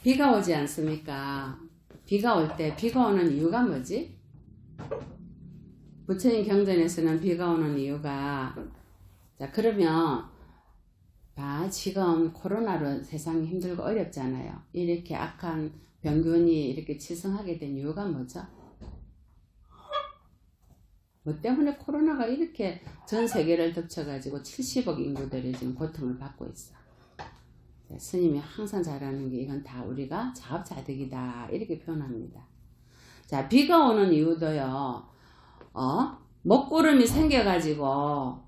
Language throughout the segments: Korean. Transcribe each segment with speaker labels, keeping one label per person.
Speaker 1: 비가 오지 않습니까? 비가 올 때 비가 오는 이유가 뭐지? 부처님 경전에서는 비가 오는 이유가, 자, 그러면 지금 코로나로 세상이 힘들고 어렵잖아요. 이렇게 악한 병균이 이렇게 치성하게 된 이유가 뭐죠? 뭐 때문에 코로나가 이렇게 전 세계를 덮쳐가지고 70억 인구들이 지금 고통을 받고 있어. 스님이 항상 잘하는 게 이건 다 우리가 자업자득이다 이렇게 표현합니다. 자, 비가 오는 이유도요. 먹구름이 생겨가지고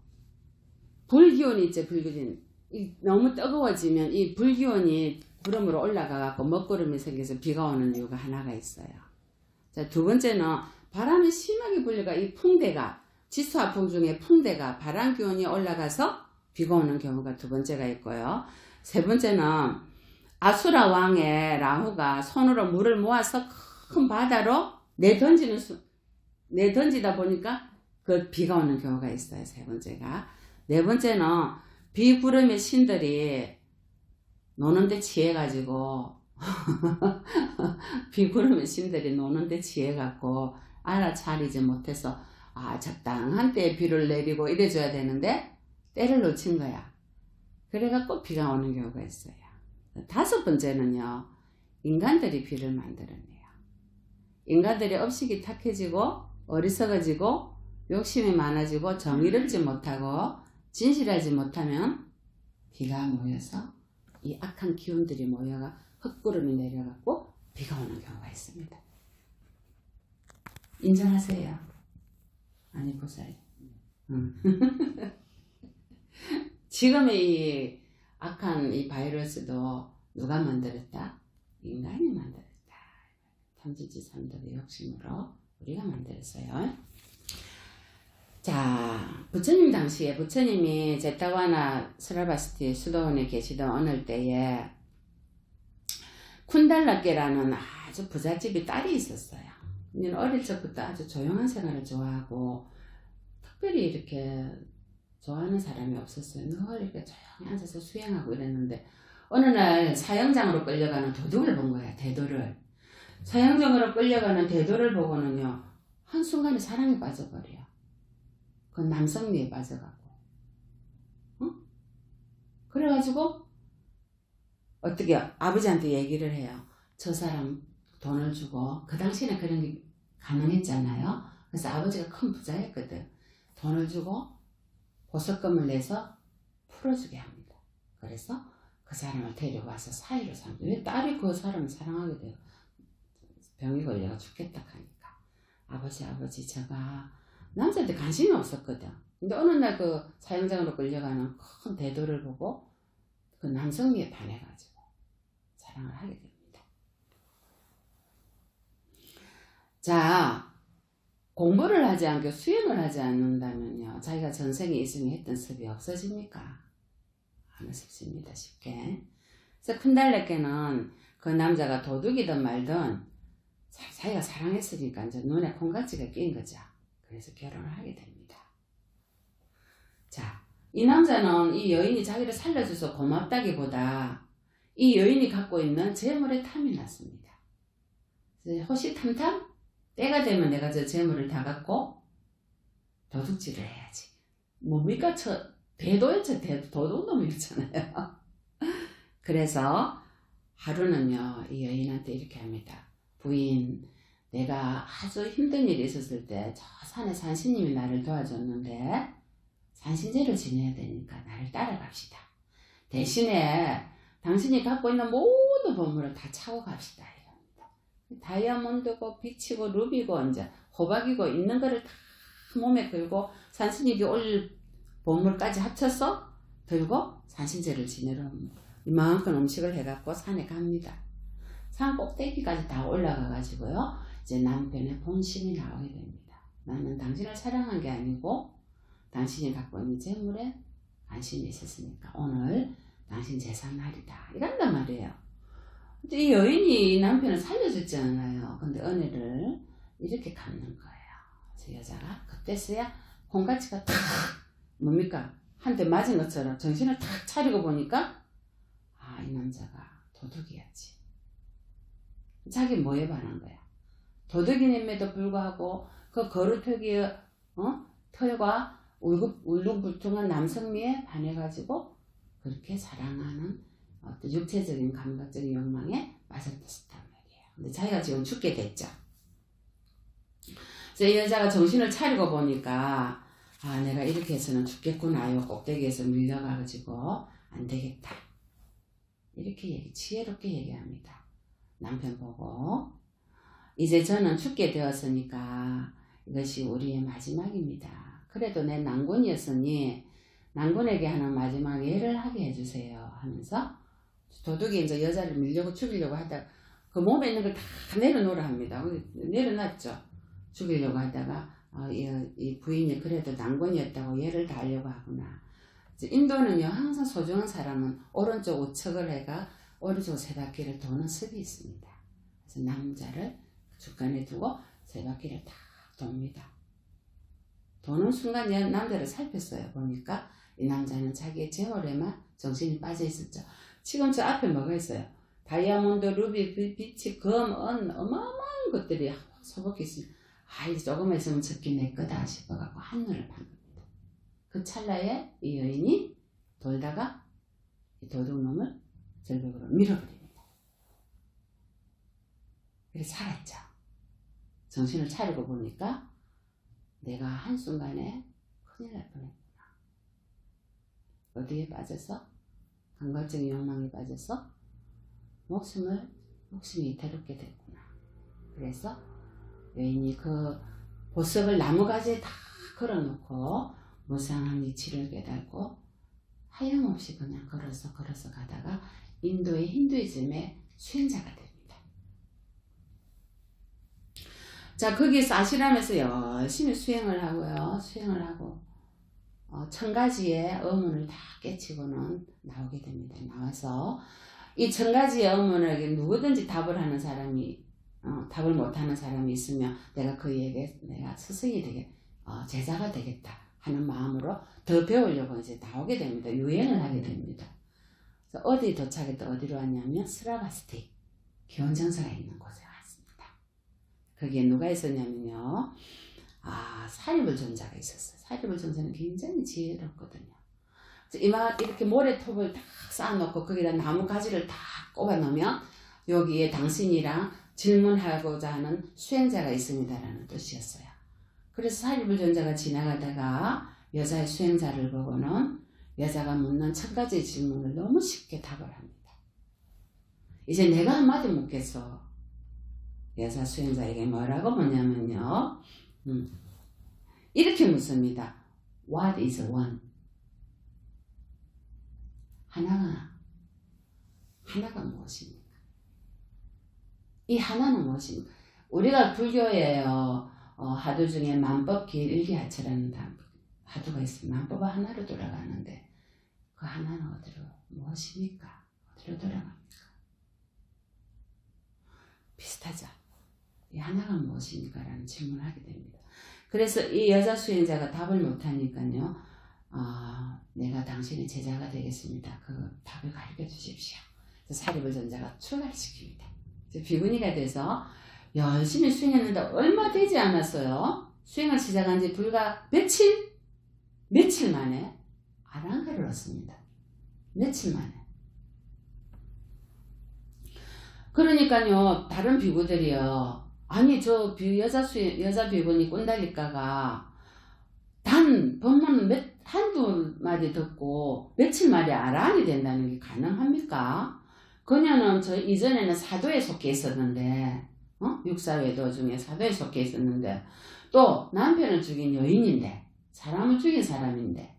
Speaker 1: 불기온이 있죠. 불기온. 너무 뜨거워지면 이 불기온이 구름으로 올라가갖고 먹구름이 생겨서 비가 오는 이유가 하나가 있어요. 자, 두 번째는 바람이 심하게 불려가 이 풍대가, 지수화풍 중에 풍대가 바람 기온이 올라가서 비가 오는 경우가 두 번째가 있고요. 세 번째는 아수라 왕의 라후가 손으로 물을 모아서 큰 바다로 내던지다 보니까 그 비가 오는 경우가 있어요. 세 번째가. 네 번째는 비구름의 신들이 노는데 취해가지고 비구름의 신들이 노는데 취해갖고 알아차리지 못해서 적당한 때에 비를 내리고 이래줘야 되는데 때를 놓친 거야. 그래갖고 비가 오는 경우가 있어요. 다섯 번째는요. 인간들이 비를 만들어내요. 인간들이 업식이 탁해지고 어리석어지고 욕심이 많아지고 정의롭지 못하고 진실하지 못하면 비가 모여서 이 악한 기운들이 모여가 흙구름이 내려갖고 비가 오는 경우가 있습니다. 인정하세요? 아니 보세요. 지금의 이 악한 이 바이러스도 누가 만들었다? 인간이 만들었다. 탐지지삼덕의 욕심으로 우리가 만들었어요. 자, 부처님 당시에 부처님이 제타와나 스라바스티 수도원에 계시던 어느 때에 쿤달라케라는 아주 부잣집이 딸이 있었어요. 어릴 적부터 아주 조용한 생활을 좋아하고 특별히 이렇게 좋아하는 사람이 없었어요. 늘 이렇게 조용히 앉아서 수행하고 이랬는데 어느 날 사형장으로 끌려가는 도둑을 본 거야. 대도를. 사형장으로 끌려가는 대도를 보고는요. 한순간에 사랑에 빠져버려요. 그 남성미에 빠져가고. 그래가지고 어떻게 아버지한테 얘기를 해요. 저 사람 돈을 주고 그 당시에는 그런 게 가능했잖아요. 그래서 아버지가 큰 부자였거든. 돈을 주고 보석금을 내서 풀어주게 합니다. 그래서 그 사람을 데려와서 사이로 삽니다. 왜 딸이 그 사람을 사랑하게 돼요? 병이 걸려가 죽겠다 하니까 아버지 제가 남자한테 관심이 없었거든. 근데 어느 날 그 사형장으로 끌려가는 큰 대도를 보고 그 남성미에 반해가지고 사랑을 하게 됩니다. 자, 공부를 하지 않고 수행을 하지 않는다면요. 자기가 전생에 이승에 했던 습이 없어집니까? 안 없어집니다. 쉽게. 그래서 쿤달레케는 그 남자가 도둑이든 말든 자기가 사랑했으니까 이제 눈에 콩깍지가 낀 거죠. 그래서 결혼을 하게 됩니다. 자, 이 남자는 이 여인이 자기를 살려줘서 고맙다기보다 이 여인이 갖고 있는 재물에 탐이 났습니다. 호시탐탐? 때가 되면 내가 저 재물을 다 갖고 도둑질을 해야지. 뭡니까? 대도였죠. 도둑놈이었잖아요. 그래서 하루는요, 이 여인한테 이렇게 합니다. 부인, 내가 아주 힘든 일이 있었을 때 저 산에 산신님이 나를 도와줬는데 산신제를 지내야 되니까 나를 따라갑시다. 대신에 당신이 갖고 있는 모든 보물을 다 차고 갑시다. 다이아몬드고 빛이고 루비고 이제 호박이고 있는 거를 다 몸에 걸고 산신님이 올 보물까지 합쳐서 들고 산신제를 지내러 이만큼 음식을 해갖고 산에 갑니다. 산 꼭대기까지 다 올라가 가지고요. 이제 남편의 본심이 나오게 됩니다. 나는 당신을 사랑한 게 아니고 당신이 갖고 있는 재물에 관심이 있었으니까 오늘 당신 제사 날이다. 이런단 말이에요. 근데 이 여인이 이 남편을 살려줬잖아요. 근데 은혜를 이렇게 갚는 거예요. 그래서 여자가 그때서야 콩깍지가 탁 뭡니까? 한 대 맞은 것처럼 정신을 탁 차리고 보니까 이 남자가 도둑이었지. 자기 뭐에 반한 거야? 도덕이님에도 불구하고 그 거루터기의 털과 울퉁불퉁한 남성미에 반해가지고 그렇게 사랑하는 어떤 육체적인 감각적인 욕망에 빠졌단 말이에요. 근데 자기가 지금 죽게 됐죠. 그래서 이 여자가 정신을 차리고 보니까 아, 내가 이렇게 해서는 죽겠구나. 요 꼭대기에서 밀려가지고 안 되겠다. 이렇게 지혜롭게 얘기합니다. 남편 보고 이제 저는 죽게 되었으니까 이것이 우리의 마지막입니다. 그래도 내 난군이었으니 난군에게 하는 마지막 예를 하게 해주세요 하면서 도둑이 이제 여자를 밀려고 죽이려고 하다가 그 몸에 있는 걸 다 내려놓으라 합니다. 내려놨죠. 죽이려고 하다가 이 부인이 그래도 난군이었다고 예를 다 하려고 하구나. 인도는요 항상 소중한 사람은 오른쪽 우측을 해가 오른쪽 세 바퀴를 도는 습이 있습니다. 그래서 남자를 중간에 두고 세 바퀴를 딱 돕니다. 도는 순간 남자를 살폈어요. 보니까 이 남자는 자기의 재물에만 정신이 빠져 있었죠. 지금 저 앞에 뭐가 있어요? 다이아몬드, 루비, 비치, 검, 어마어마한 것들이 소복해 있습니다. 이제 조금만 있으면 저기 내 거다 싶어갖고 한눈을 판 겁니다. 그 찰나에 이 여인이 돌다가 이 도둑놈을 절벽으로 밀어버립니다. 그래서 살았죠. 정신을 차리고 보니까 내가 한순간에 큰일 날 뻔했구나. 어디에 빠져서? 감각적인 욕망에 빠져서 목숨이 이태롭게 됐구나. 그래서 여인이 그 보석을 나무가지에 다 걸어놓고 무상한 이치를 깨닫고 하염없이 그냥 걸어서 가다가 인도의 힌두이즘의 수행자가 됩니다. 자, 거기서 아시람에서 열심히 수행을 하고 천가지의 의문을 다 깨치고는 나오게 됩니다. 나와서 이 천가지의 의문에게 누구든지 답을 하는 사람이 답을 못하는 사람이 있으면 내가 그에게 내가 스승이 제자가 되겠다 하는 마음으로 더 배우려고 이제 나오게 됩니다. 유행을 하게 됩니다. 그래서 어디 도착했다 어디로 왔냐면 스라바스티 기원정사가 있는 곳에 왔습니다. 거기에 누가 있었냐면요. 사리불존자가 있었어요. 사리불존자는 굉장히 지혜롭거든요. 이렇게 모래톱을 딱 쌓아놓고 거기다 나무 가지를 다 꼽아 놓으면 여기에 당신이랑 질문하고자 하는 수행자가 있습니다라는 뜻이었어요. 그래서 사리불존자가 지나가다가 여자의 수행자를 보고는 여자가 묻는 1000가지 질문을 너무 쉽게 답을 합니다. 이제 내가 한마디 묻겠어. 여자 수행자에게 뭐라고 묻냐면요. 이렇게 묻습니다. What is one? 하나가 무엇입니까? 이 하나는 무엇입니까? 우리가 불교에요. 하두 중에 만법기일기하처라는 하두가 있습니다. 만법은 하나로 돌아가는데 그 하나는 무엇입니까? 어디로 돌아갑니까? 비슷하죠? 이 하나가 무엇입니까? 라는 질문을 하게 됩니다. 그래서 이 여자 수행자가 답을 못하니까요. 내가 당신의 제자가 되겠습니다. 그 답을 가르쳐 주십시오. 사리불존자가 출가를 시킵니다. 비구니가 돼서 열심히 수행했는데 얼마 되지 않았어요. 수행을 시작한 지 불과 며칠 만에 아랑가를 얻습니다. 며칠 만에. 그러니까요, 다른 비구들이요. 아니, 여자 비구니 꼰달리까가 단 법문 한두 마디 듣고 며칠 만에 아랑이 된다는 게 가능합니까? 그녀는 이전에는 사도에 속해 있었는데, 육사외도 중에 사도에 속해 있었는데, 또 남편을 죽인 여인인데, 사람을 죽인 사람인데,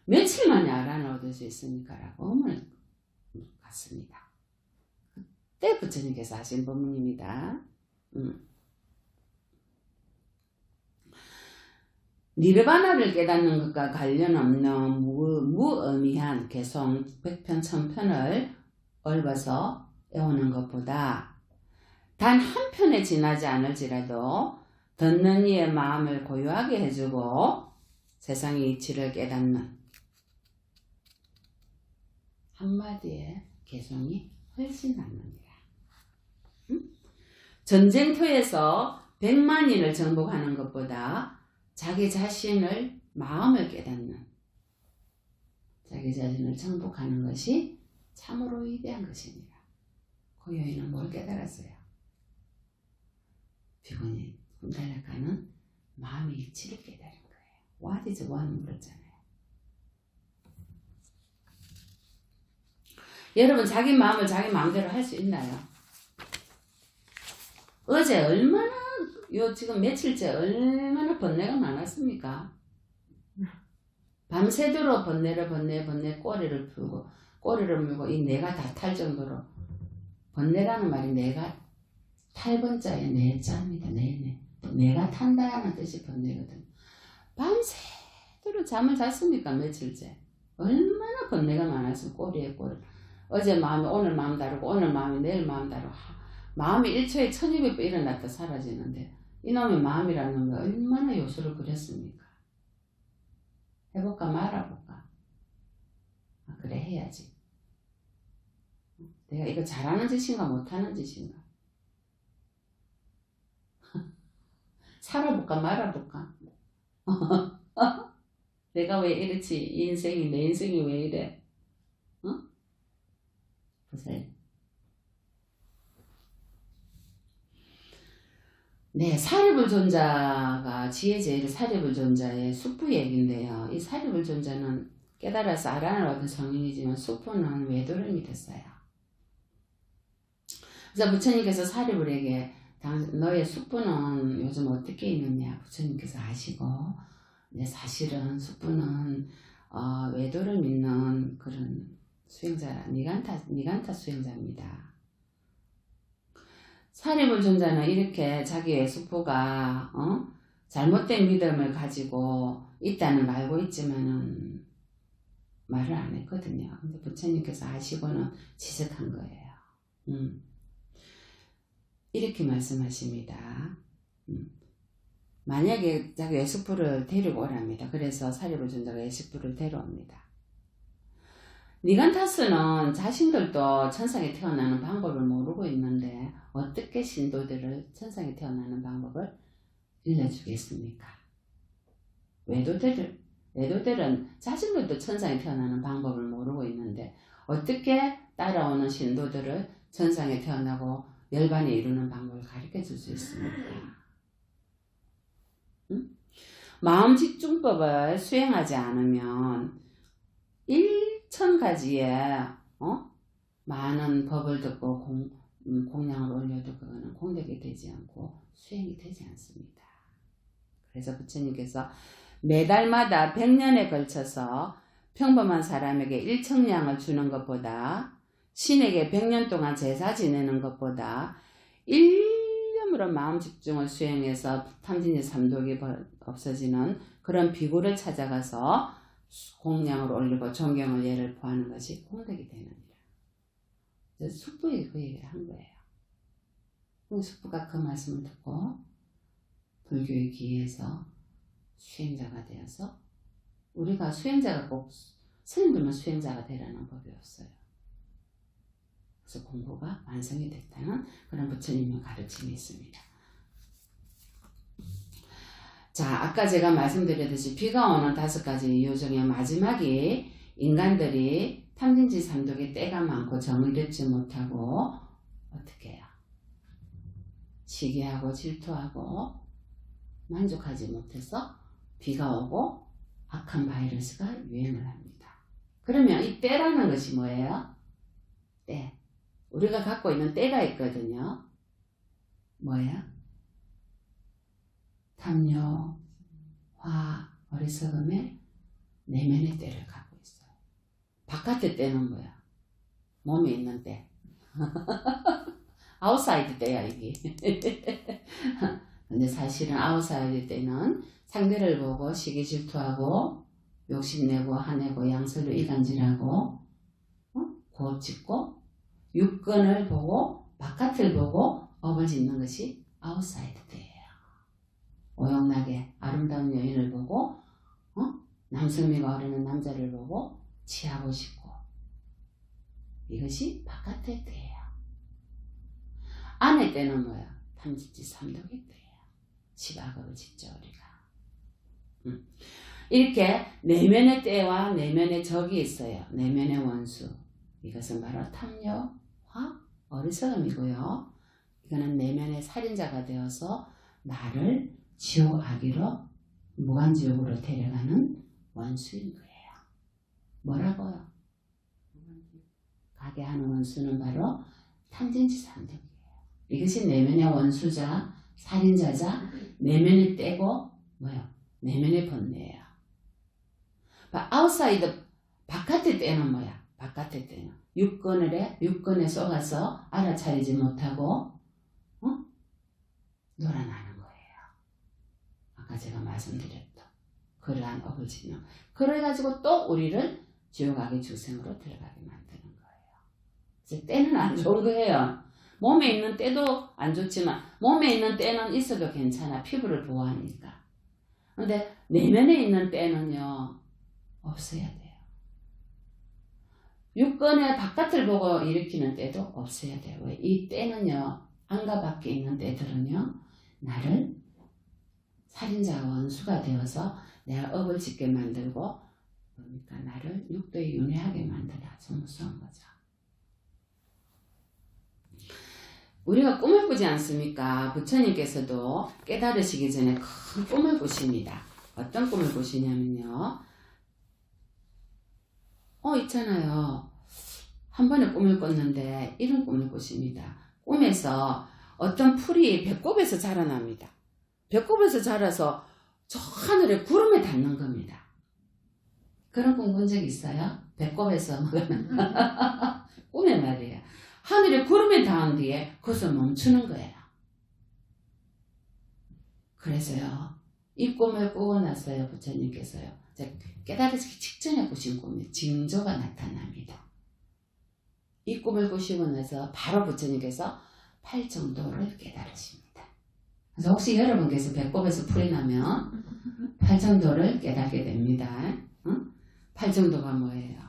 Speaker 1: 며칠 만에 아란을 얻을 수 있습니까? 라고 의문을 갖습니다. 그때 부처님께서 하신 법문입니다. 니르바나를 깨닫는 것과 관련 없는 무의미한 개성 100편 1000편을 얽어서 애우는 것보다 단 한 편에 지나지 않을지라도 듣는 이의 마음을 고요하게 해주고 세상의 이치를 깨닫는 한마디의 개성이 훨씬 낫느니라. 전쟁터에서 100만인을 정복하는 것보다 자기 자신을 마음을 깨닫는 자기 자신을 정복하는 것이 참으로 위대한 것입니다. 그 여인은 뭘 깨달았어요? 피곤이 꿈달락하는 마음의 이치를 깨달은 거예요. What is one 물었잖아요. 여러분 자기 마음을 자기 마음대로 할 수 있나요? 어제 얼마나 지금 며칠째 얼마나 번뇌가 많았습니까? 밤새도록 번뇌 꼬리를 풀고 꼬리를 물고 이 내가 다 탈 정도로 번뇌라는 말이 내가 탈번자의 내자입니다. 내가 탄다라는 뜻이 번뇌거든. 밤새도록 잠을 잤습니까? 며칠째 얼마나 번뇌가 많았으면 꼬리에 꼬리. 어제 마음이 오늘 마음 다르고 오늘 마음이 내일 마음 다르고 마음이 1초에 1200번 일어났다 사라지는데 이놈의 마음이라는 거 얼마나 요술을 그렸습니까? 해볼까 말아볼까? 그래 해야지. 내가 이거 잘하는 짓인가 못하는 짓인가? 살아볼까 말아볼까? 내가 왜 이렇지? 이 인생이 내 인생이 왜 이래? 보세요. 네, 사리불존자가 지혜제일 사리불존자의 숙부 얘기인데요. 이 사리불존자는 깨달아서 아란을 얻은 성인이지만 숙부는 외도름이 됐어요. 그래서 부처님께서 사리불에게 너의 숙부는 요즘 어떻게 있느냐 부처님께서 아시고 이제 사실은 숙부는 외도를 믿는 그런 수행자 니간타 수행자입니다. 사리불존자는 이렇게 자기의 숙부가 잘못된 믿음을 가지고 있다는 걸 알고 있지만은 말을 안 했거든요. 근데 부처님께서 아시고는 지적한 거예요. 이렇게 말씀하십니다. 만약에 자기 외숙부를 데리고 오랍니다. 그래서 사리불존자가 외숙부를 데려옵니다. 니간타스는 자신들도 천상에 태어나는 방법을 모르고 있는데 어떻게 신도들을 천상에 태어나는 방법을 일러주겠습니까? 외도들은 자신들도 천상에 태어나는 방법을 모르고 있는데 어떻게 따라오는 신도들을 천상에 태어나고 열반에 이루는 방법을 가르쳐 줄 수 있습니까? 마음 집중법을 수행하지 않으면 1000가지의 많은 법을 듣고 공양을 올려도 그거는 공덕이 되지 않고 수행이 되지 않습니다. 그래서 부처님께서 매달마다 100년에 걸쳐서 평범한 사람에게 1000냥을 주는 것보다 신에게 100년 동안 제사 지내는 것보다 일념으로 마음 집중을 수행해서 탐진이 삼독이 없어지는 그런 비구를 찾아가서 공양을 올리고 존경을 예를 포하는 것이 공덕이 되느니라. 숙부에게 그 얘기를 한 거예요. 숙부가 그 말씀을 듣고 불교의 기회에서 수행자가 되어서 우리가 수행자가 꼭 스님들만 수행자가 되라는 법이 없어요. 그래서 공부가 완성이 됐다는 그런 부처님의 가르침이 있습니다. 자, 아까 제가 말씀드렸듯이 비가 오는 5가지 이유 중에 마지막이 인간들이 탐진치 삼독의 때가 많고 정을 잃지 못하고 어떻게 해요? 시기하고 질투하고 만족하지 못해서 비가 오고 악한 바이러스가 유행을 합니다. 그러면 이 때라는 것이 뭐예요? 때. 우리가 갖고 있는 때가 있거든요. 뭐예요? 탐욕, 화, 어리석음의 내면의 때를 갖고 있어요. 바깥의 때는 뭐야? 몸에 있는 때. 아웃사이드 때야 이게. 근데 사실은 아웃사이드 때는 상대를 보고 시기 질투하고 욕심내고 화내고 양설로 이간질하고 고집고 육근을 보고 바깥을 보고 업을 짓는 것이 아웃사이드 때예요. 오용나게 아름다운 여인을 보고 남성미가 어리는 남자를 보고 취하고 싶고 이것이 바깥의 때예요. 안의 때는 뭐야? 탐진치 삼독했대요. 10악으로 짓죠 우리가. 이렇게 내면의 때와 내면의 적이 있어요. 내면의 원수. 이것은 바로 탐욕과 어리석음이고요. 이거는 내면의 살인자가 되어서 나를 지옥 악기로 무간지옥으로 데려가는 원수인 거예요. 뭐라고요? 가게 하는 원수는 바로 탐진치 삼독이에요. 이것이 내면의 원수자, 살인자자, 내면의 때고 뭐요? 내면의 번뇌예요. 아웃사이드 바깥의 때는 뭐야? 바깥의 때는 육건에 쏘가서 알아차리지 못하고 놀아나는 거예요. 아까 제가 말씀드렸던 그러한 업을 짓는. 그래가지고 또 우리를 지옥악의 주생으로 들어가게 만드는 거예요. 그래서 때는 안 좋은 거예요. 몸에 있는 때도 안 좋지만 몸에 있는 때는 있어도 괜찮아. 피부를 보호하니까. 근데 내면에 있는 때는요 없어야 돼요. 육건의 바깥을 보고 일으키는 때도 없어야 돼요. 왜? 이 때는요 안과 밖에 있는 때들은요 나를 살인자와 원수가 되어서 내가 업을 짓게 만들고 그러니까 나를 육도에 윤회하게 만들어. 아주 무서운 거죠. 우리가 꿈을 꾸지 않습니까? 부처님께서도 깨달으시기 전에 큰 꿈을 꾸십니다. 어떤 꿈을 꾸시냐면요. 있잖아요. 한 번에 꿈을 꿨는데 이런 꿈을 꾸십니다. 꿈에서 어떤 풀이 배꼽에서 자라납니다. 배꼽에서 자라서 저 하늘에 구름에 닿는 겁니다. 그런 꿈 꾼 적 있어요? 배꼽에서 꿈에 말이에요. 하늘에 구름에 닿은 뒤에 거기서 멈추는 거예요. 그래서요. 이 꿈을 꾸고 났어요. 부처님께서요. 깨달으시기 직전에 꾸신 꿈이 징조가 나타납니다. 이 꿈을 꾸시고 나서 바로 부처님께서 팔정도를 깨달으십니다. 그래서 혹시 여러분께서 배꼽에서 풀이 나면 팔정도를 깨닫게 됩니다. 팔정도가 뭐예요?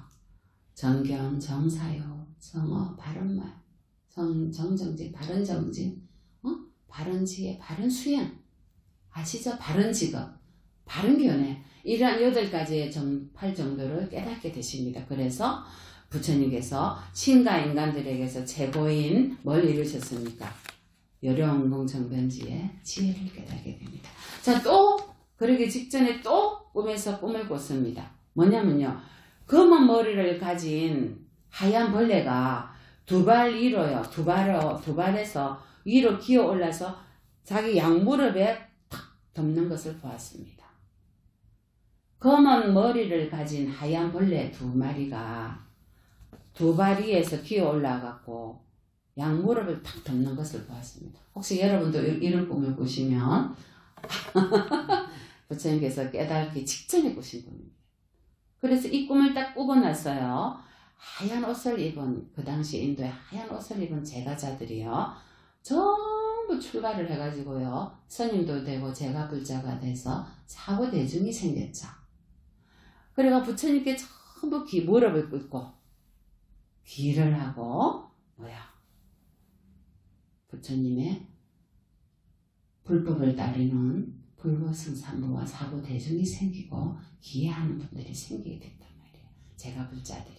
Speaker 1: 정경, 정사요, 정어, 바른말, 정정진, 바른정진, 바른지혜, 바른수행. 아시죠? 바른직업, 바른견해. 이러한 8가지의 팔정도를 깨닫게 되십니다. 그래서 부처님께서 신과 인간들에게서 최고인 뭘 이루셨습니까? 여려운공정변지의 지혜를 깨닫게 됩니다. 자, 또 그러기 직전에 또 꿈에서 꿈을 꿨습니다. 뭐냐면요. 검은 머리를 가진 하얀 벌레가 두 발 위로요. 두 발에서 위로 기어 올라서 자기 양무릎에 탁 덮는 것을 보았습니다. 검은 머리를 가진 하얀 벌레 2마리가 두 발 위에서 기어 올라갔고 양무릎을 탁 덮는 것을 보았습니다. 혹시 여러분도 이런 꿈을 꾸시면 부처님께서 깨닫기 직전에 꾸신 꿈입니다. 그래서 이 꿈을 딱 꾸고 났어요. 하얀 옷을 입은 그 당시 인도의 하얀 옷을 입은 제가자들이요. 전부 출가를 해가지고요. 스님도 되고 제가불자가 돼서 사고대중이 생겼죠. 그래가 부처님께 전부 무릎을 꿇고 기를 하고 부처님의 불법을 따르는 불법승산부와 사고대중이 생기고 기해하는 분들이 생기게 됐단 말이에요. 제가불자들이.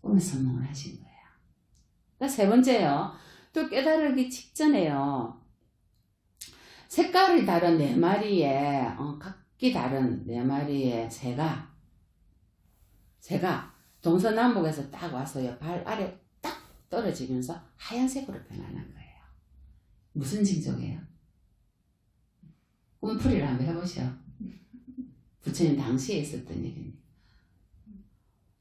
Speaker 1: 꿈에 선몽을 하신 거예요. 그러니까 세 번째요. 또 깨달기 직전에요. 색깔이 다른 4마리의 각기 다른 4마리의 새가 동서남북에서 딱 와서요. 발 아래 딱 떨어지면서 하얀색으로 변하는 거예요. 무슨 징조예요? 꿈풀이를 한번 해보셔. 부처님 당시에 있었던 얘기입니다.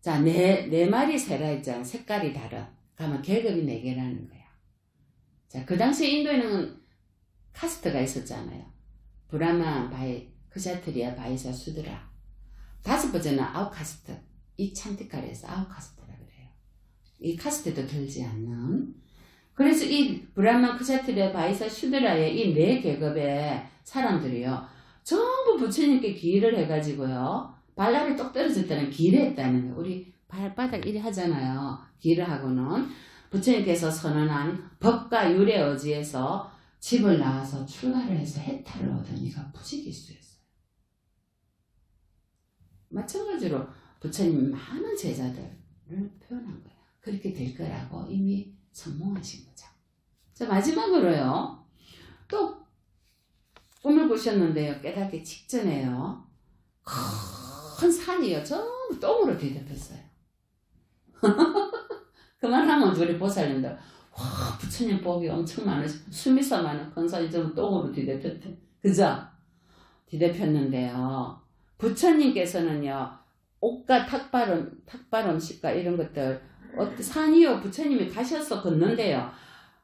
Speaker 1: 자, 4마리 새라 했잖아. 색깔이 다른. 그러면 계급이 4개라는 거야. 자, 그 당시에 인도에는 카스트가 있었잖아요. 브라만, 크샤트리아, 바이사, 수드라. 5번째는 아웃카스트. 이 찬티카리에서 아웃카스트라 그래요. 이 카스트도 들지 않는. 그래서 이 브라만, 크샤트리아, 바이사, 수드라의 이 4계급의 사람들이요. 전부 부처님께 기를 해가지고요. 발날이 똑 떨어졌다는 기를 했다는 거예요. 우리 발바닥 이리 하잖아요. 기를 하고는. 부처님께서 선언한 법과 율의 의지에서 집을 나와서 출가를 해서 해탈을 얻으니까 부지기수였어요. 마찬가지로 부처님 많은 제자들을 표현한 거예요. 그렇게 될 거라고 이미 선몽하신 거죠. 자, 마지막으로요. 또 꿈을 꾸셨는데요. 깨닫기 직전에요. 큰 산이요. 전부 똥으로 뒤덮였어요. 그만하면 둘이 보살님들 와 부처님 복이 엄청 많으시고 수미사 많은 큰 산이 전부 똥으로 뒤덮였대. 그죠? 뒤덮였는데요. 부처님께서는요. 옷과 탁발 음식과 이런 것들 산이요. 부처님이 가셔서 걷는데요.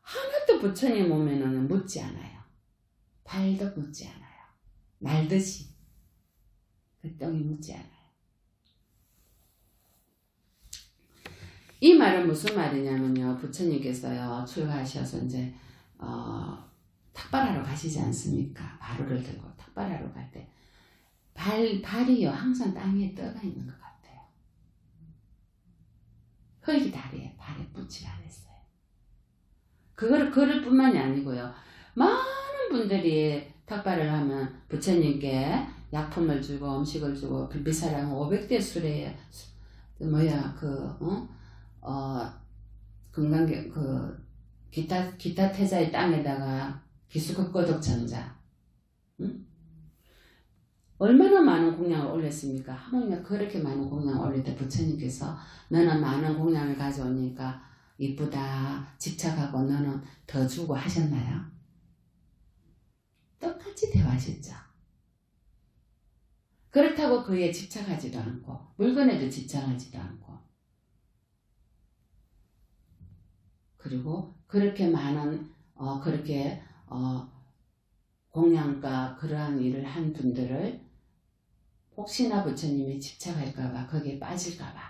Speaker 1: 하나도 부처님 오면은 묻지 않아요. 발도 묻지 않아요. 날듯이 그 똥이 묻지 않아요. 이 말은 무슨 말이냐면요. 부처님께서요. 출가하셔서 이제 탁발하러 가시지 않습니까? 바루를 들고 탁발하러 갈 때 발이요. 항상 땅에 떠가 있는 것 같아요. 흙이 발에 붙지 않았어요. 그럴 뿐만이 아니고요. 많은 분들이 탁발을 하면 부처님께 약품을 주고 음식을 주고 비비사랑 500대 수레에 금강경 기타 태자의 땅에다가 기수급고독 전자 얼마나 많은 공양을 올렸습니까? 하모니가 그렇게 많은 공양을 올릴 때 부처님께서 너는 많은 공양을 가져오니까 이쁘다 집착하고 너는 더 주고 하셨나요? 똑같이 대화하셨죠. 그렇다고 그에 집착하지도 않고 물건에도 집착하지도 않고 그리고 그렇게 많은 공양과 그러한 일을 한 분들을 혹시나 부처님이 집착할까봐 거기에 빠질까봐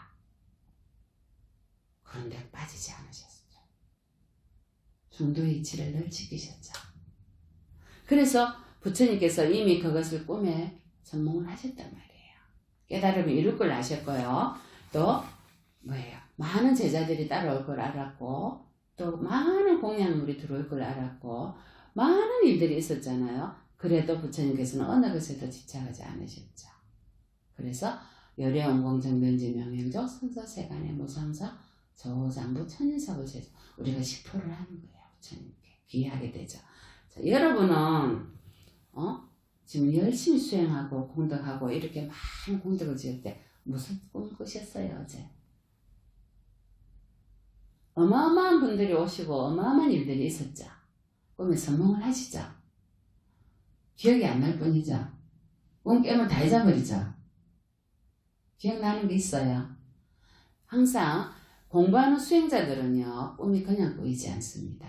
Speaker 1: 그런데 빠지지 않으셨죠. 중도의 이치를 늘 지키셨죠. 그래서 부처님께서 이미 그것을 꿈에 선몽을 하셨단 말이에요. 깨달음을 이룰 걸 아셨고요. 또 뭐예요? 많은 제자들이 따라올 걸 알았고 또 많은 공양물이 들어올 걸 알았고 많은 일들이 있었잖아요. 그래도 부처님께서는 어느 것에도 집착하지 않으셨죠. 그래서 열애원공정면지 명행적 선서세간의 무상사 저장부 천인사부 제조 우리가 10%를 하는 거예요. 부처님께 귀하게 되죠. 자, 여러분은 지금 열심히 수행하고 공덕하고 이렇게 많은 공덕을 지을 때 무슨 꿈을 꾸셨어요 어제? 어마어마한 분들이 오시고 어마어마한 일들이 있었죠. 꿈에 선몽을 하시죠. 기억이 안 날 뿐이죠. 꿈 깨면 다 잊어버리죠. 기억나는 게 있어요. 항상 공부하는 수행자들은요. 꿈이 그냥 꾸이지 않습니다.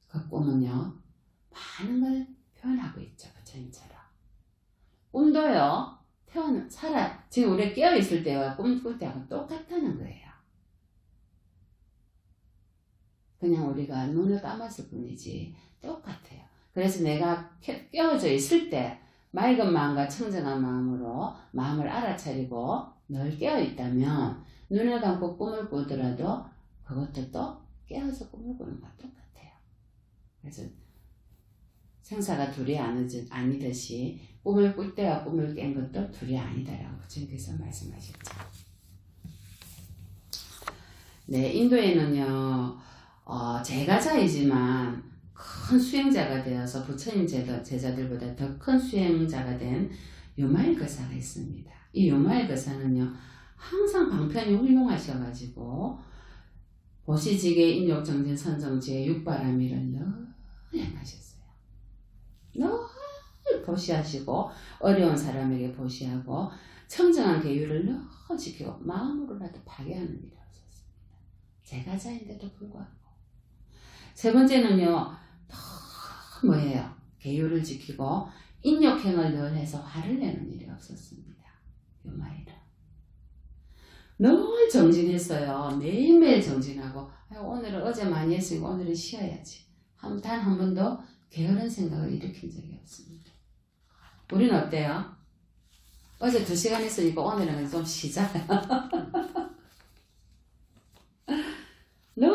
Speaker 1: 그 꿈은요. 많은 걸 표현하고 있죠. 부처님처럼. 꿈도요. 지금 우리가 깨어있을 때와 꿈 꿀 때하고 똑같다는 거예요. 그냥 우리가 눈을 감았을 뿐이지 똑같아요. 그래서 내가 깨어져 있을 때 맑은 마음과 청정한 마음으로 마음을 알아차리고 늘 깨어있다면 눈을 감고 꿈을 꾸더라도 그것도 또 깨어서 꿈을 꾸는 것과 똑같아요. 그래서 생사가 둘이 아니듯이 꿈을 꿀 때와 꿈을 깬 것도 둘이 아니다라고 부처님께서 말씀하셨죠. 네, 인도에는요. 제가자이지만 큰 수행자가 되어서 부처님 제자들보다 더 큰 수행자가 된 요마일거사가 있습니다. 이 요마일거사는요 항상 방편이 훌륭하셔가지고 보시지계 인욕정진 선정지에 육바라밀을 늘 행하셨어요. 늘 보시하시고 어려운 사람에게 보시하고 청정한 계율을 늘 지키고 마음으로라도 파괴하는 일이 없었습니다. 제가자인데도 불구하고 세 번째는요, 뭐예요? 계율을 지키고 인욕행을 늘 해서 화를 내는 일이 없었습니다. 요마일은. 늘 정진했어요. 매일매일 정진하고 오늘은 어제 많이 했으니까 오늘은 쉬어야지. 단 한 번도 게으른 생각을 일으킨 적이 없습니다. 우리는 어때요? 어제 2시간 했으니까 오늘은 좀 쉬자. 늘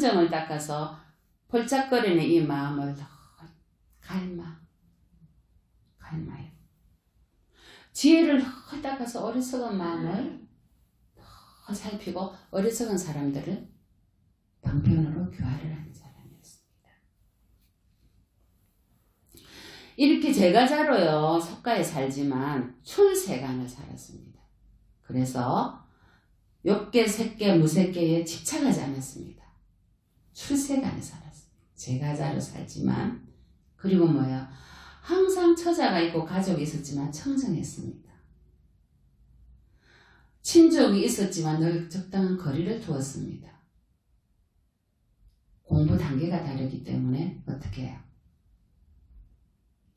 Speaker 1: 천정을 닦아서 폴짝거리는 이 마음을 갈마요. 지혜를 닦아서 어리석은 마음을 살피고 어리석은 사람들을 방편으로 교화를 하는 사람이었습니다. 이렇게 제가자로요 석가에 살지만 출세간을 살았습니다. 그래서 욕계, 색계, 무색계에 집착하지 않았습니다. 출세간에 살았습니다. 제가자로 살지만 그리고 뭐야 항상 처자가 있고 가족이 있었지만 청정했습니다. 친족이 있었지만 늘 적당한 거리를 두었습니다. 공부 단계가 다르기 때문에 어떻게 해요?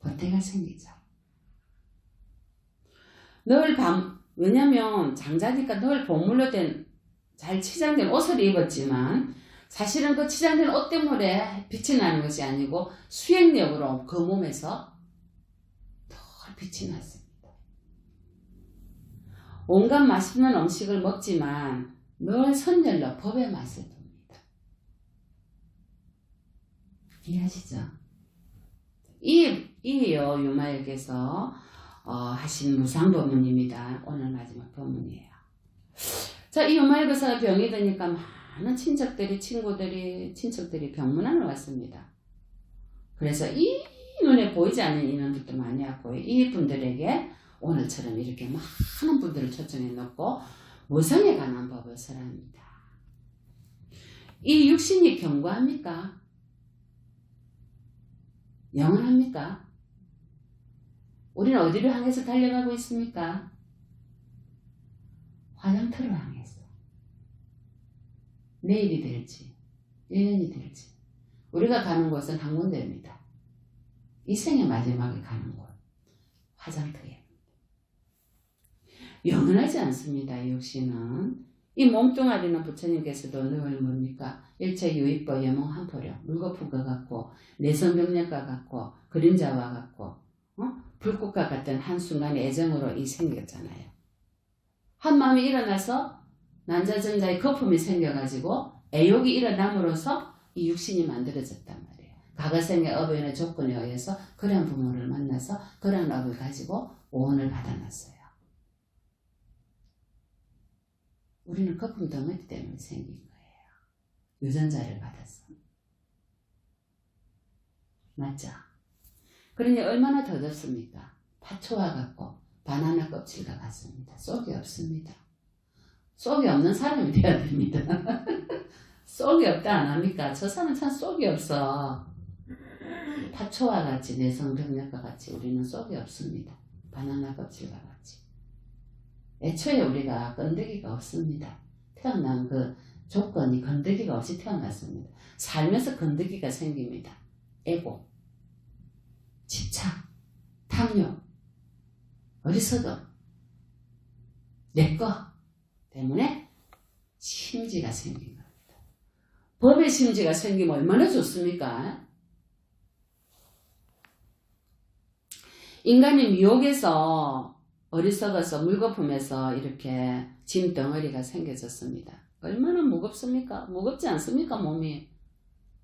Speaker 1: 버태가 생기죠. 왜냐면 장자니까 늘 보물로 된 잘 치장된 옷을 입었지만 사실은 그 치장된 옷 때문에 빛이 나는 것이 아니고 수행력으로 그 몸에서 더 빛이 났습니다. 온갖 맛있는 음식을 먹지만 늘 선열로 법의 맛을 둡니다. 이해하시죠? 이요 유마역에서 하신 무상법문입니다. 오늘 마지막 법문이에요. 자, 이 유마역에서 병이 드니까 많은 친척들이 병문안을 왔습니다. 그래서 이 눈에 보이지 않는 인원들도 많이 왔고 이 분들에게 오늘처럼 이렇게 많은 분들을 초청해 놓고 무상에 관한 법을 설합니다. 이 육신이 견고합니까? 영원합니까? 우리는 어디를 향해서 달려가고 있습니까? 화장터를 향해서. 내일이 될지 1년이 될지 우리가 가는 곳은 한 군데입니다. 이 생의 마지막에 가는 곳 화장터에 영원하지 않습니다. 이 육신은 이 몸뚱아리는 부처님께서도 늘 뭡니까? 일체 유익법 여몽한포려 물거품 것 같고 내성병력과 같고 그림자와 같고 불꽃과 같은 한순간의 애정으로 이 생겼잖아요. 한 마음이 일어나서 난자전자의 거품이 생겨가지고 애욕이 일어남으로써 이 육신이 만들어졌단 말이에요. 과거생의 업연의 조건에 의해서 그러한 부모를 만나서 그러한 업을 가지고 오온을 받아놨어요. 우리는 거품 덩어리 때문에 생긴 거예요. 유전자를 받았어. 맞죠? 그러니 얼마나 더덥습니까? 파초와 같고 바나나 껍질과 같습니다. 쏙이 없습니다. 쏙이 없는 사람이 돼야 됩니다. 쏙이 없다 안 합니까? 저 사람 참 쏙이 없어. 파초와 같이 내성병력과 같이 우리는 쏙이 없습니다. 바나나 껍질과 같이. 애초에 우리가 건더기가 없습니다. 태어난 그 조건이 건더기가 없이 태어났습니다. 살면서 건더기가 생깁니다. 애고, 집착, 탐욕, 어리석음, 내꺼 때문에 심지가 생긴 겁니다. 법의 심지가 생기면 얼마나 좋습니까? 인간이 미혹에서 어리석어서 물거품에서 이렇게 짐 덩어리가 생겨졌습니다. 얼마나 무겁습니까? 무겁지 않습니까? 몸이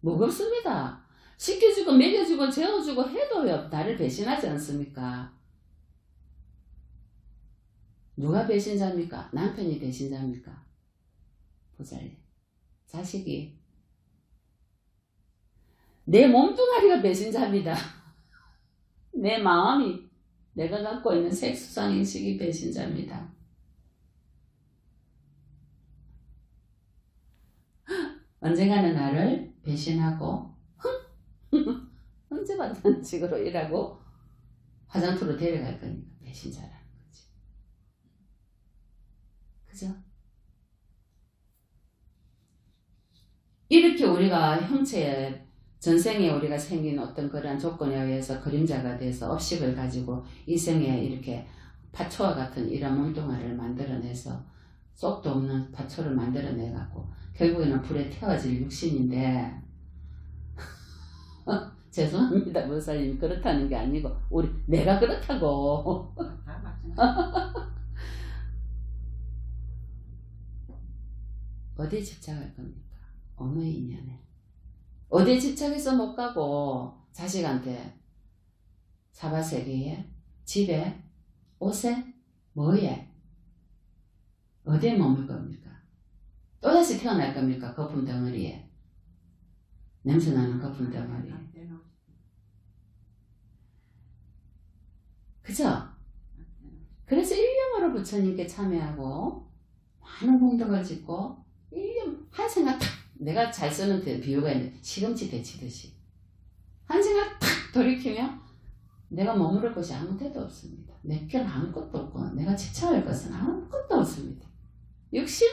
Speaker 1: 무겁습니다. 씻겨주고 먹여주고 재워주고 해도요 나를 배신하지 않습니까? 누가 배신자입니까? 남편이 배신자입니까? 보살님, 자식이. 내 몸뚱아리가 배신자입니다. 내 마음이, 내가 갖고 있는 색수상인식이 배신자입니다. 언젠가는 나를 배신하고 헌재받는 식으로 일하고 화장터로 데려갈 거니까 배신자라는 거지. 그죠? 이렇게 우리가 형체에 전생에 우리가 생긴 어떤 그러한 조건에 의해서 그림자가 돼서 업식을 가지고 이 생에 이렇게 파초와 같은 이런 몸뚱아리를 만들어내서 쏙도 없는 파초를 만들어내갖고 결국에는 불에 태워질 육신인데 죄송합니다 목사님 그렇다는 게 아니고 내가 그렇다고 어디에 집착할 겁니까? 어느 인연에 어디에 집착해서 못 가고 자식한테 사바세계에 집에 옷에 뭐에 어디에 머물 겁니까? 또다시 태어날 겁니까? 거품 덩어리에 냄새나는 거품 덩어리에 그죠? 그래서 1년으로 부처님께 참여하고 많은 공덕을 짓고 1년 한 생각 탁 내가 잘 쓰는 비유가 있는데 시금치 데치듯이 한 생각 탁 돌이키면 내가 머무를 곳이 아무 데도 없습니다. 내 편 아무것도 없고 내가 집착할 것은 아무것도 없습니다. 육신?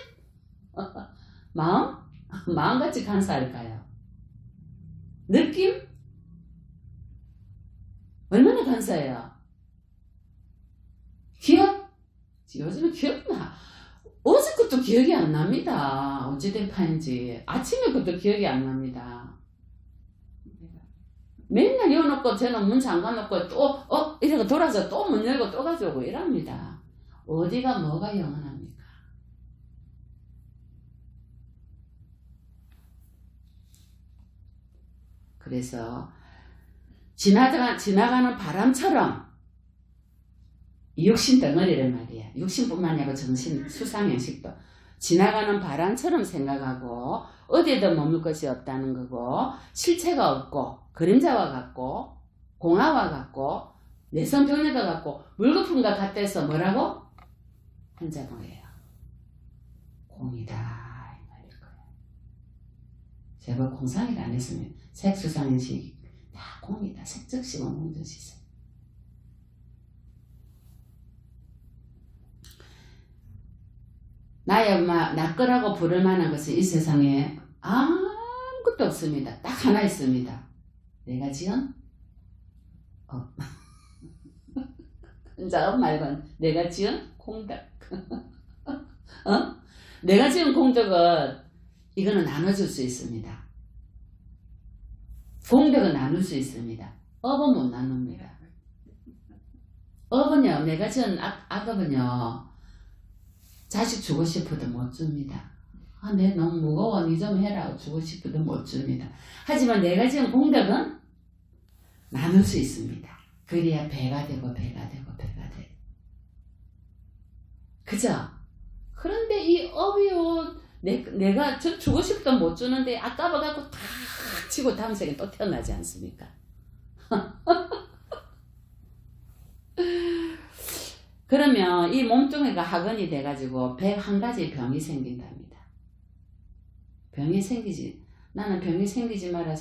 Speaker 1: 마음? 마음같이 간사할까요? 느낌? 얼마나 간사해요? 기억? 요즘에 기억나. 어제 것도 기억이 안 납니다. 어찌된 판인지. 아침에 것도 기억이 안 납니다. 맨날 열어놓고 저는 문 잠가놓고 또 이러고 돌아서 또 문 열고 또 가져오고 이랍니다. 어디가 뭐가 영원합니까? 그래서 지나가는 바람처럼 육신 덩어리를 말이야. 육신뿐만 아니라 정신, 수상, 영식도 지나가는 바람처럼 생각하고 어디에도 머물 것이 없다는 거고 실체가 없고 그림자와 같고 공화와 같고 내성병력과 같고 물거품과 같아서 뭐라고? 혼자 뭐예요? 공이다 이 말일 거예요. 제발 공상이를 안 했으면 색수상, 영식 다 공이다. 색즉시고 공즉시세. 나의 엄마, 나 거라고 부를 만한 것은 이 세상에 아무것도 없습니다. 딱 하나 있습니다. 내가 지은 혼자업 말고는 내가 지은 공덕. 내가 지은 공덕은 이거는 나눠줄 수 있습니다. 공덕은 나눌 수 있습니다. 업은 못 나눕니다. 업은요, 내가 지은 악업은요, 자식 주고 싶어도 못 줍니다. 내 너무 무거워, 니 좀 해라 주고 싶어도 못 줍니다. 하지만 내가 지은 공덕은 나눌 수 있습니다. 그래야 배가 되고 배가 되고 배가 돼. 그죠? 그런데 이 업이요, 내가 주고 싶어도 못 주는데 아까워갖고 탁 치고 다음 생에 또 태어나지 않습니까? 그러면 이 몸뚱이가 학원이 돼가지고 101가지 병이 생긴답니다. 병이 생기지, 나는 병이 생기지 마라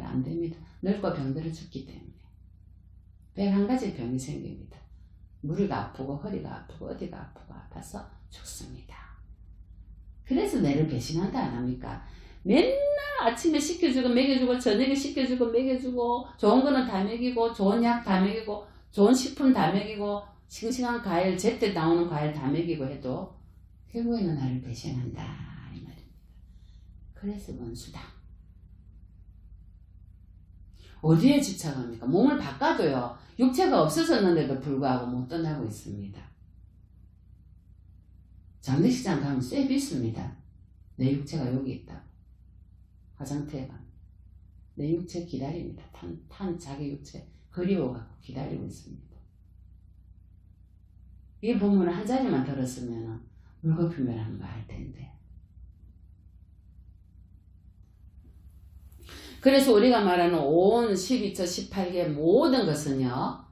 Speaker 1: 안 됩니다. 늙고 병들어 죽기 때문에 101가지 병이 생깁니다. 무리가 아프고 허리가 아프고 어디가 아프고 아파서 죽습니다. 그래서 내를 배신한다 안 합니까? 맨날 아침에 시켜주고 먹여주고 저녁에 시켜주고 먹여주고 좋은 거는 다 먹이고 좋은 약 다 먹이고 좋은 식품 다 먹이고 싱싱한 과일, 제때 나오는 과일 다 먹이고 해도 결국에는 나를 배신한다 이 말입니다. 그래서 원수다. 어디에 집착합니까? 몸을 바꿔도요. 육체가 없어졌는데도 불구하고 못 떠나고 있습니다. 장례식장 가면 쇠비 있습니다. 내 육체가 여기 있다. 화장터에 가면 내 육체 기다립니다. 탄 자기 육체 그리워갖고 기다리고 있습니다. 이 본문을 한 자리만 들었으면 물거품이라는 거 알 텐데. 그래서 우리가 말하는 온 12처 18개 모든 것은요.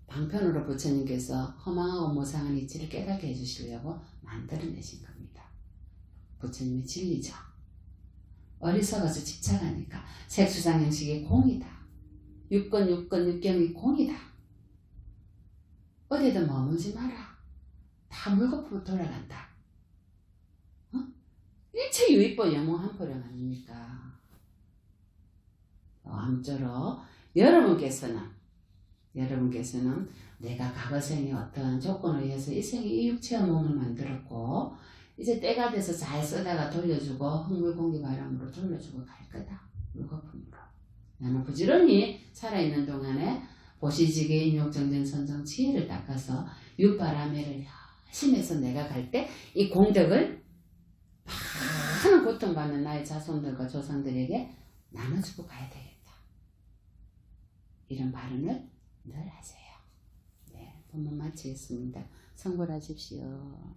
Speaker 1: 방편으로 부처님께서 허망하고 무상한 이치를 깨닫게 해주시려고 만들어내신 겁니다. 부처님의 진리죠. 어리석어서 집착하니까 색수상 형식이 공이다. 육경이 공이다. 어디에도 머물지 마라. 다 물거품으로 돌아간다. 일체 유익보 영웅한포령 아닙니까? 아무쪼록 여러분께서는 내가 과거생에 어떠한 조건에 의해서 이 생에 이 육체와 몸을 만들었고 이제 때가 돼서 잘 쓰다가 돌려주고 흙물공기 바람으로 돌려주고 갈 거다. 물거품으로. 나는 부지런히 살아있는 동안에 보시지게 인욕정정 선정 지혜를 닦아서 육바라매를 열심히 해서 내가 갈 때 이 공덕을 많은 이런 고통받는 나의 자손들과 조상들에게 나눠주고 가야 되겠다. 이런 발언을 늘 하세요. 네, 본문 마치겠습니다. 성불하십시오.